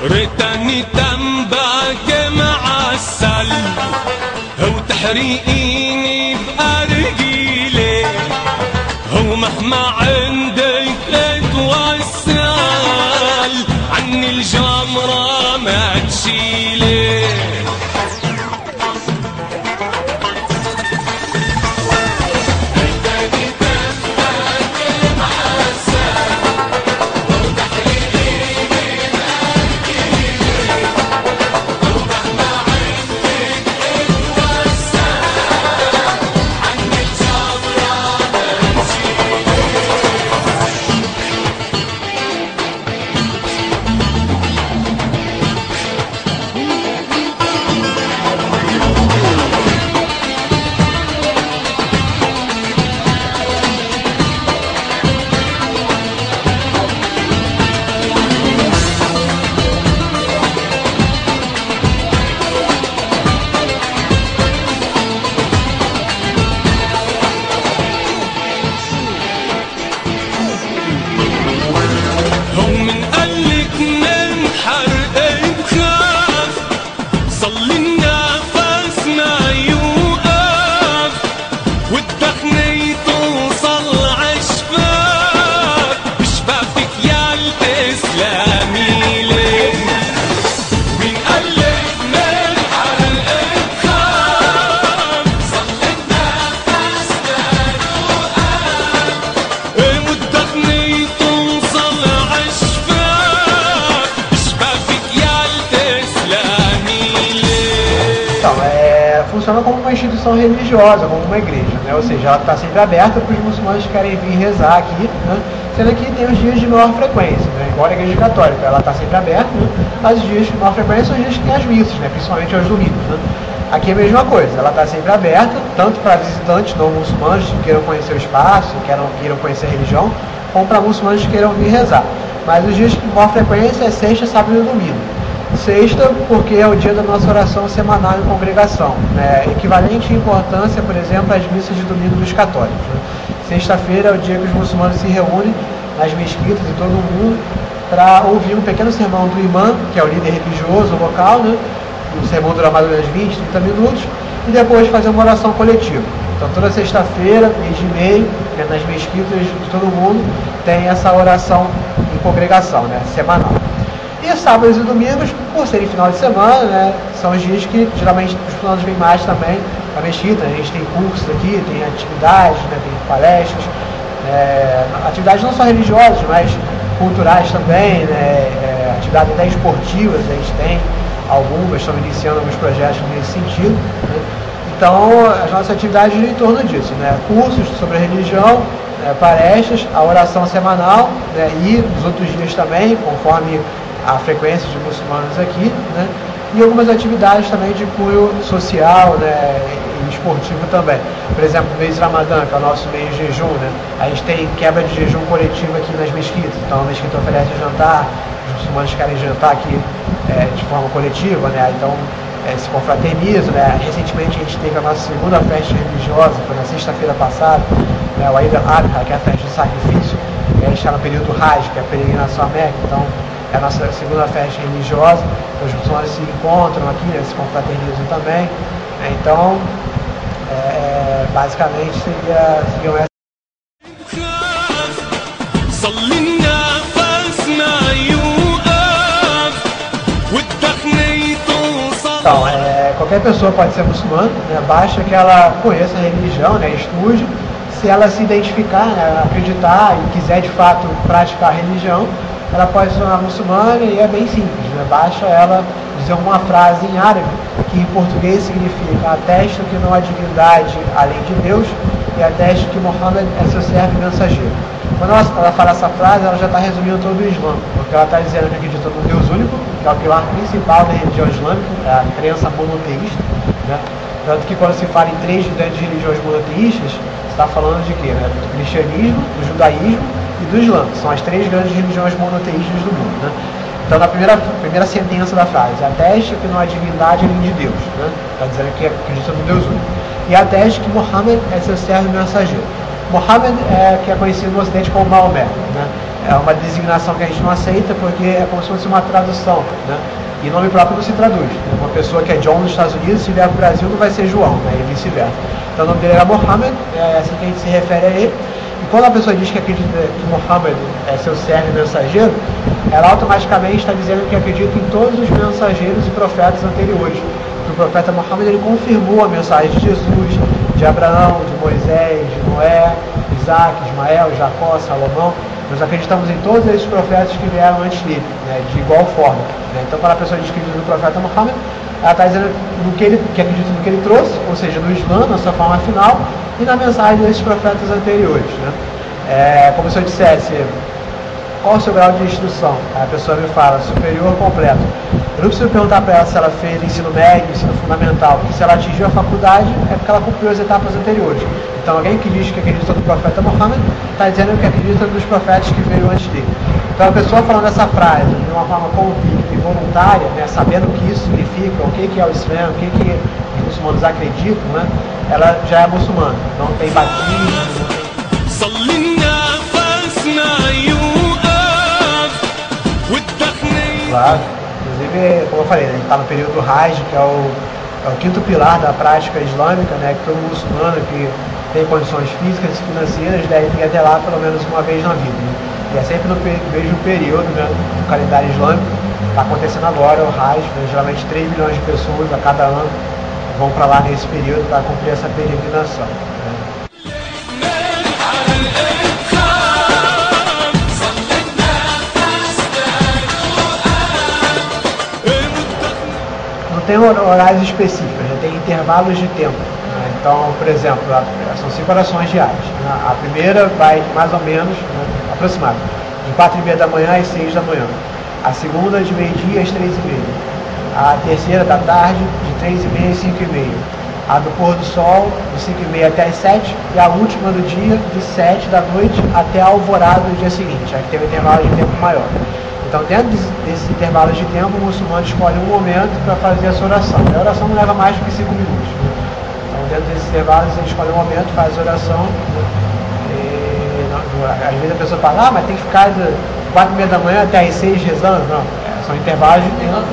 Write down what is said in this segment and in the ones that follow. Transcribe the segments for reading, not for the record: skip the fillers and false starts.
ريتني تنباك معسل هو تحريقيني بأرجيلي هو مهما عندك اتوسل عني الجمرة ما تشيلي Funciona como uma instituição religiosa, como uma igreja, né? Ou seja, ela está sempre aberta para os muçulmanos que querem vir rezar aqui, né? Sendo que tem os dias de maior frequência, né? Igual a igreja católica, ela está sempre aberta, né? Mas os dias de maior frequência são os dias que tem as missas, né? Principalmente aos domingos, né? Aqui é a mesma coisa, ela está sempre aberta, tanto para visitantes não muçulmanos que queiram conhecer o espaço, queiram conhecer a religião, como para muçulmanos que queiram vir rezar. Mas os dias de maior frequência é sexta, sábado e domingo. Sexta, porque é o dia da nossa oração semanal em congregação, né? Equivalente em importância, por exemplo, às missas de domingo dos católicos, né? Sexta-feira é o dia que os muçulmanos se reúnem nas mesquitas e todo mundo para ouvir um pequeno sermão do imã, que é o líder religioso local, né? O sermão dura mais ou menos 20, 30 minutos, e depois fazer uma oração coletiva. Então toda sexta-feira, mês de meio, né, nas mesquitas de todo mundo, tem essa oração em congregação, né? Semanal. E sábados e domingos, por serem final de semana, né, são os dias que geralmente os planos vêm mais também a mesquita. A gente tem cursos aqui, tem atividades, né, tem palestras, atividades não só religiosas, mas culturais também, né, atividades até esportivas, a gente tem algumas, estamos iniciando alguns projetos nesse sentido, né. Então, as nossas atividades giram em torno disso, né, cursos sobre a religião, palestras, a oração semanal, né, e nos outros dias também, conforme a frequência de muçulmanos aqui, né? E algumas atividades também de cunho social, né? E esportivo também. Por exemplo, no mês de Ramadã, que é o nosso mês de jejum, né? A gente tem quebra de jejum coletivo aqui nas mesquitas. Então a mesquita oferece jantar, os muçulmanos querem jantar aqui de forma coletiva, né? Então se confraternizam, né? Recentemente a gente teve a nossa segunda festa religiosa, foi na sexta-feira passada, né? O Eid al-Adha, que é a festa de sacrifício. A gente está no período Hajj, que é a peregrinação à Meca. Então é a nossa segunda festa religiosa, os muçulmanos se encontram aqui, né, se confraternizam também. Então, basicamente seriam essas. Então, qualquer pessoa pode ser muçulmana, né, basta que ela conheça a religião, né, estude. Se ela se identificar, né, acreditar e quiser de fato praticar a religião, ela pode se tornar muçulmana e é bem simples, né? Basta ela dizer uma frase em árabe, que em português significa: atesto que não há divindade além de Deus e atesto que Muhammad é seu servo e mensageiro. Quando ela fala essa frase, ela já está resumindo todo o Islã, porque ela está dizendo que acredita no Deus único, que é o pilar principal da religião islâmica, a crença monoteísta, né? Tanto que quando se fala em três grandes religiões monoteístas, você está falando de quê? Né? Do cristianismo, do judaísmo e do Islã, que são as três grandes religiões monoteístas do mundo, né? Então, na primeira sentença da frase, ateste que não há divindade além de Deus, né? Está dizendo que acredita no Deus único. e a tese de que Muhammad é seu servo e mensageiro. Muhammad que é conhecido no Ocidente como Maomé, né? É uma designação que a gente não aceita porque é como se fosse uma tradução, né? E nome próprio não se traduz, né? Uma pessoa que é John nos Estados Unidos, se vier para o Brasil não vai ser João, né? E vice-versa. Então o nome dele era Muhammad, é assim que a gente se refere a ele. E quando a pessoa diz que acredita que Muhammad é seu servo e mensageiro, ela automaticamente está dizendo que acredita em todos os mensageiros e profetas anteriores. O profeta Muhammad ele confirmou a mensagem de Jesus, de Abraão, de Moisés, de Noé, Isaac, Ismael, Jacó, Salomão. Nós acreditamos em todos esses profetas que vieram antes dele, né, de igual forma. Né? Então, quando a pessoa diz que acredita no profeta Muhammad, ela está dizendo que acredita no que ele trouxe, ou seja, no Islã, na sua forma final, e na mensagem desses profetas anteriores. Né? Como se eu dissesse, qual o seu grau de instrução? A pessoa me fala, superior completo. Eu não preciso perguntar para ela se ela fez ensino médio, ensino fundamental, porque se ela atingiu a faculdade é porque ela cumpriu as etapas anteriores. Então alguém que diz que acredita no profeta Muhammad está dizendo que acredita nos profetas que veio antes dele. Então a pessoa falando essa frase de uma forma convicta e voluntária, né, sabendo o que isso significa, o que é o Islã, o que os muçulmanos acreditam, né, ela já é muçulmana. Não tem batismo. Claro. Inclusive, como eu falei, a gente está no período do Hajj, que é o quinto pilar da prática islâmica, né, que todo muçulmano que tem condições físicas e financeiras deve ir até lá pelo menos uma vez na vida. Né? E é sempre no mesmo período, né, do calendário islâmico. Está acontecendo agora o Hajj, né, geralmente 3 milhões de pessoas a cada ano vão para lá nesse período para cumprir essa peregrinação. Né? Tem horários específicos, já tem intervalos de tempo. Né? Então, por exemplo, são 5 orações diárias. Né? A primeira vai mais ou menos, né, aproximado, de 4h30 da manhã às 6 da manhã. A segunda de meio-dia às 3h30. A terceira da tarde, de 3h30 às 5h30. A do pôr do sol, de 5h30 até às 7. E a última do dia, de 7 da noite até a alvorada do dia seguinte. Aí tem um intervalo de tempo maior. Então, dentro desses intervalos de tempo, o muçulmano escolhe um momento para fazer a sua oração. A oração não leva mais do que 5 minutos. Né? Então, dentro desses intervalos, ele escolhe um momento, faz a oração. Né? Às vezes a pessoa fala, mas tem que ficar de 4h30 da manhã até às 6 rezando. Não, são intervalos de tempo.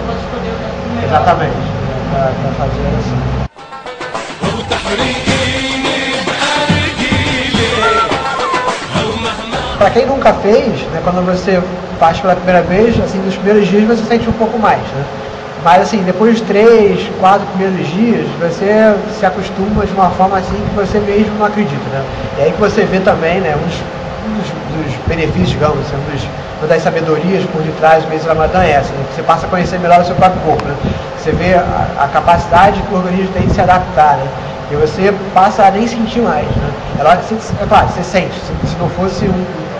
Exatamente, para fazer a oração. Para quem nunca fez, né, quando você faz pela primeira vez, assim, nos primeiros dias você sente um pouco mais, né? Mas assim, depois dos 3, 4 primeiros dias, você se acostuma de uma forma assim que você mesmo não acredita, né? E aí que você vê também, né, um dos benefícios, digamos, uma das sabedorias por detrás do mês do Ramadã é essa, né? Você passa a conhecer melhor o seu próprio corpo, né? Você vê a capacidade que o organismo tem de se adaptar, né? E você passa a nem sentir mais, né? É claro, você sente,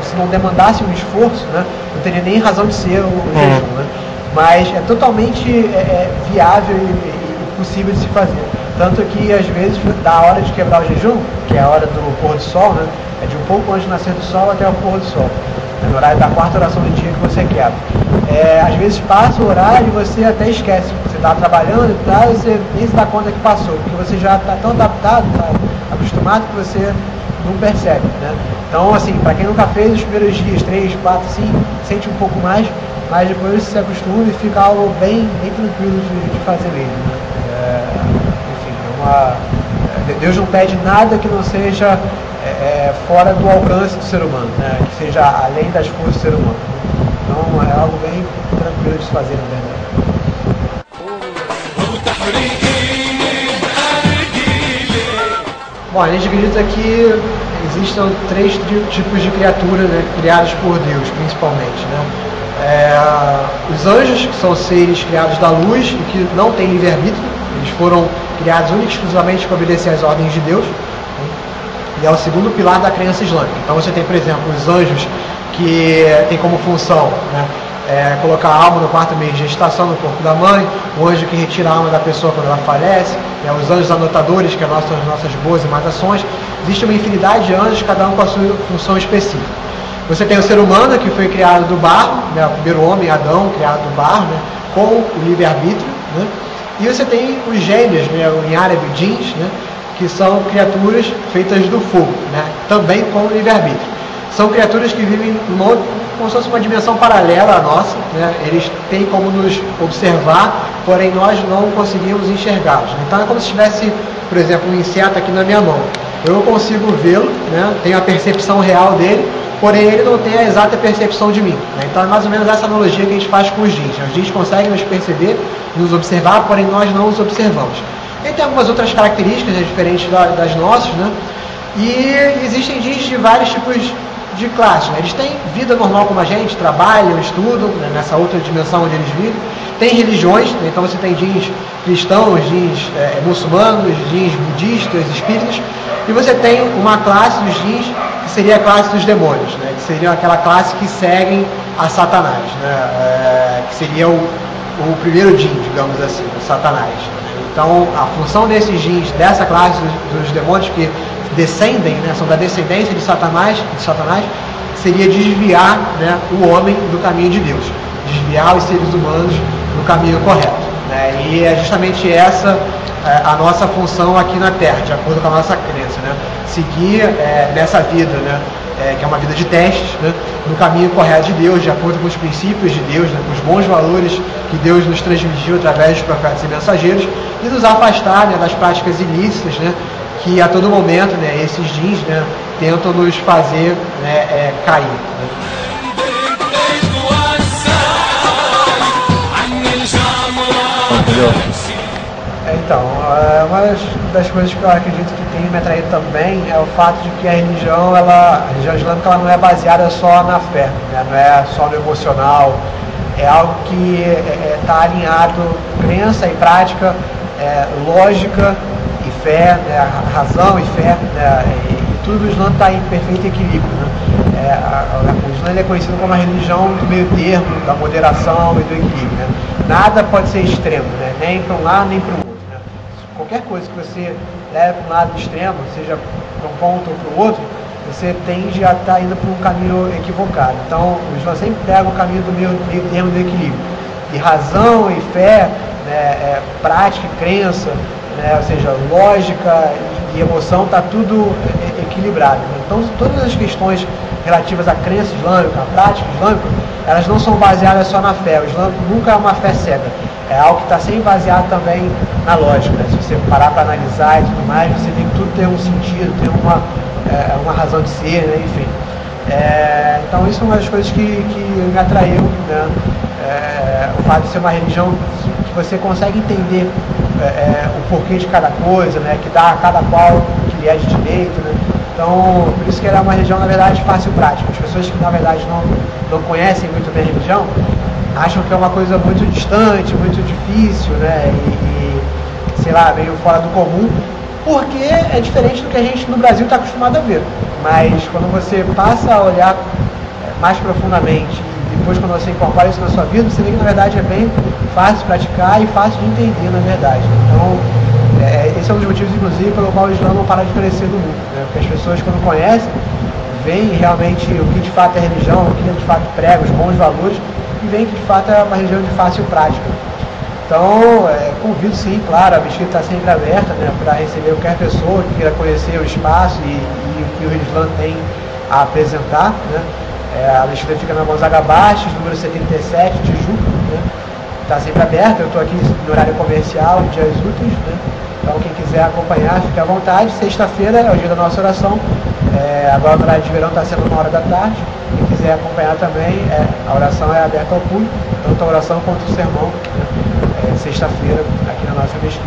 se não demandasse um esforço, né, não teria nem razão de ser o jejum, né? Mas é totalmente viável e possível de se fazer. Tanto que, às vezes, da hora de quebrar o jejum, que é a hora do pôr do sol, né, é de um pouco antes do nascer do sol até o pôr do sol. É no horário da 4ª oração do dia que você quebra. Às vezes passa o horário e você até esquece. Você está trabalhando e tal, você nem se dá conta que passou, porque você já está tão adaptado, tá acostumado, que você não percebe, né? Então, assim, para quem nunca fez, os primeiros dias, 3, 4, 5, sente um pouco mais, mas depois se acostuma e fica algo bem tranquilo de fazer mesmo, né? Enfim, Deus não pede nada que não seja fora do alcance do ser humano, né? Que seja além das forças do ser humano. Então, é algo bem tranquilo de se fazer, na verdade. Bom, a gente acredita que existam 3 tipos de criatura, né, criados por Deus, principalmente, né? Os anjos, que são seres criados da luz e que não têm livre-arbítrio, eles foram criados única e exclusivamente para obedecer às ordens de Deus, né? E é o segundo pilar da crença islâmica. Então você tem, por exemplo, os anjos que têm como função, né, colocar a alma no 4º mês de gestação no corpo da mãe, o anjo que retira a alma da pessoa quando ela falece, né, os anjos anotadores, que são nossas boas e más ações. Existe uma infinidade de anjos, cada um com a sua função específica. Você tem o ser humano, que foi criado do barro, né, o primeiro homem, Adão, criado do barro, né, com o livre-arbítrio, né, e você tem os gênios, né, em árabe, jins, né, que são criaturas feitas do fogo, né? Também com livre-arbítrio. São criaturas que vivem como se fosse uma dimensão paralela à nossa, né? Eles têm como nos observar, porém nós não conseguimos enxergá-los. Então é como se tivesse, por exemplo, um inseto aqui na minha mão. Eu consigo vê-lo, né? Tenho a percepção real dele, porém ele não tem a exata percepção de mim, né? Então é mais ou menos essa analogia que a gente faz com os jeans. Os jeans conseguem nos perceber, nos observar, porém nós não os observamos. Ele tem algumas outras características, né, diferentes das nossas, né? E existem jeans de vários tipos de classe, né? Eles têm vida normal como a gente, trabalham, estudam, né, nessa outra dimensão onde eles vivem. Tem religiões, né? Então você tem jeans cristãos, jeans muçulmanos, jeans budistas, espíritas, e você tem uma classe dos jeans que seria a classe dos demônios, né? Que seria aquela classe que seguem a Satanás, né? Que seria o primeiro jin, digamos assim, o Satanás. Então a função desses jeans, dessa classe dos demônios que descendem, né, são da descendência de Satanás, seria desviar, né, o homem do caminho de Deus, desviar os seres humanos do caminho correto, né? E é justamente essa a nossa função aqui na Terra, de acordo com a nossa crença, né? Seguir nessa vida, né, que é uma vida de testes, né, no caminho correto de Deus, de acordo com os princípios de Deus, né, com os bons valores que Deus nos transmitiu através dos profetas e mensageiros, e nos afastar, né, das práticas ilícitas, né, que a todo momento, né, esses jeans, né, tentam nos fazer, né, cair, né? Então, uma das coisas que eu acredito que tem me atraído também é o fato de que a religião islâmica, ela não é baseada só na fé, né? Não é só no emocional, é algo que está alinhado, crença e prática, lógica e fé, né? Razão e fé, né? E tudo no Islã está em perfeito equilíbrio, né? O Islã é conhecido como a religião do meio termo, da moderação e do equilíbrio, né? Nada pode ser extremo, né? Nem para um lado nem para o outro, né? Qualquer coisa que você leve para um lado extremo, seja para um ponto ou para o outro, você tende a estar indo para um caminho equivocado. Então o Islã sempre pega o caminho do meio termo do equilíbrio. E razão e fé, né, prática e crença, né, ou seja, lógica e emoção, está tudo equilibrado, né? Então todas as questões relativas à crença islâmica, à prática islâmica, elas não são baseadas só na fé. O Islã nunca é uma fé cega, é algo que está sempre baseado também na lógica, né? Se você parar para analisar e tudo mais, você tem que tudo ter um sentido, ter uma razão de ser, né? Enfim. Então isso é uma das coisas que me atraiu, né? O fato de ser uma religião que você consegue entender o porquê de cada coisa, né? Que dá a cada qual o que lhe é de direito, né? Então, por isso que ela é uma religião, na verdade, fácil e prática. As pessoas que, na verdade, não conhecem muito bem a religião, acham que é uma coisa muito distante, muito difícil, né? E sei lá, meio fora do comum, porque é diferente do que a gente no Brasil está acostumado a ver. Mas quando você passa a olhar mais profundamente, e depois quando você incorpora isso na sua vida, você vê que na verdade é bem fácil de praticar e fácil de entender, na verdade. Então, esse é um dos motivos, inclusive, pelo qual o Islã não para de crescer no mundo, né? Porque as pessoas, quando conhecem, veem realmente o que de fato é religião, o que de fato prega, os bons valores, e veem que de fato é uma religião de fácil prática. Então, convido sim, claro, a mesquita está sempre aberta, né, para receber qualquer pessoa que queira conhecer o espaço e o que o Islã tem a apresentar, né? A mesquita fica na Gonzaga Bastos, número 77 de Juca, né? Está sempre aberta. Eu estou aqui no horário comercial, em dias úteis, né? Então quem quiser acompanhar, fique à vontade. Sexta-feira é o dia da nossa oração. Agora no horário de verão está sendo 1h da tarde. Quem quiser acompanhar também, a oração é aberta ao público, tanto a oração quanto o sermão, né? Sexta-feira aqui na nossa mesquita.